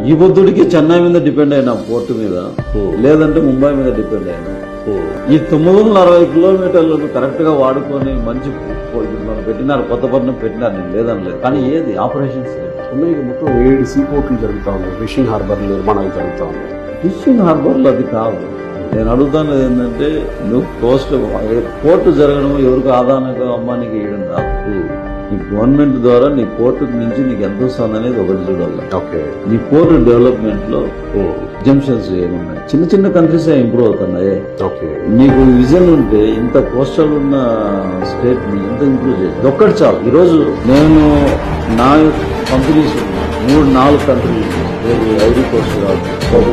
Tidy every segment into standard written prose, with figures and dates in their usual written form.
ఈ పొద్దుడికి చెన్నై మీద డిపెండ్ అయినా పోర్టు మీద, లేదంటే ముంబై మీద డిపెండ్ అయినా. ఈ 960 కిలోమీటర్లను కరెక్ట్ గా వాడుకొని మంచి మనం పెట్టినారు, కొత్తపట్నం పెట్టినారు, నేను లేదని లేదు. కానీ ఏది ఆపరేషన్స్ ఉన్నాయి. మొత్తం 7 సీ పోర్టులు జరుగుతా ఉన్నాయి, ఫిషింగ్ హార్బర్ నిర్మాణాలు జరుగుతా ఉన్నాయి. ఫిషింగ్ హార్బర్లు అది కాదు. నేను అడుగుతాను ఏంటంటే, నువ్వు కోస్ట్ పోర్టు జరగడం ఎవరికి ఆదాయంగా అమ్మానికి ఇవ్వడం రాదు. నీ గవర్నమెంట్ ద్వారా నీ పోర్టు నుంచి నీకు ఎంత వస్తుంది అనేది ఒకటి చూడాలి. ఓకే, నీ పోర్టు డెవలప్మెంట్ లో జంక్షన్స్ ఏమున్నాయి, చిన్న చిన్న కంట్రీస్ ఇంప్రూవ్ అవుతున్నాయి. ఓకే, నీకు విజన్ ఉంటే ఇంత కోస్టల్ ఉన్న స్టేట్ ని ఎంత ఇంప్రూవ్ చేయాలి, ఒక్కటి చాలు. ఈరోజు నేను నా కంపెనీస్ 3-4 కంట్రీలు, ఐడి కోస్ట్ కాదు,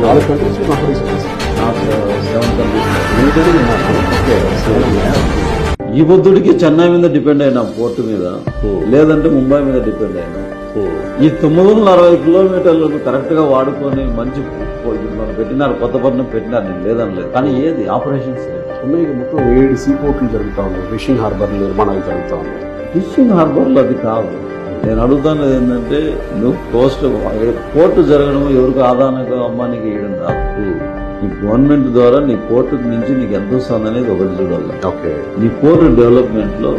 4 కంట్రీస్ 7 కంట్రీస్. ఈ పొద్దుడికి చెన్నై మీద డిపెండ్ అయినా పోర్టు మీద, లేదంటే ముంబై మీద డిపెండ్ అయినా. ఈ 960 కిలోమీటర్లను కరెక్ట్ గా వాడుకొని మంచి మనం పెట్టినారు, కొత్తపట్నం పెట్టినారు, నేను లేదని లేదు. కానీ ఏది ఆపరేషన్స్ ఉన్నాయి. మొత్తం 7 సీ పోర్టులు జరుగుతా ఉన్నాయి, ఫిషింగ్ హార్బర్ నిర్మాణాలు జరుగుతా ఉన్నాయి. ఫిషింగ్ హార్బర్లు అది కాదు. నేను అడుగుతాను ఏంటంటే, నువ్వు కోస్ట్ పోర్టు జరగడం ఎవరికి ఆదాయంగా అమ్మానికి ఇవ్వడం రాదు. నీ గవర్నమెంట్ ద్వారా నీ పోర్టు నుంచి నీకు ఎంత వస్తుంది అనేది ఒకటి చూడాలి. ఓకే, నీ పోర్టు డెవలప్మెంట్ లో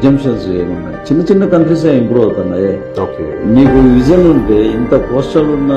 జంక్షన్స్ ఏమున్నాయి, చిన్న చిన్న కంట్రీస్ ఇంప్రూవ్ అవుతున్నాయి. ఓకే, నీకు విజన్ ఉంటే ఇంత కోస్టల్ ఉన్న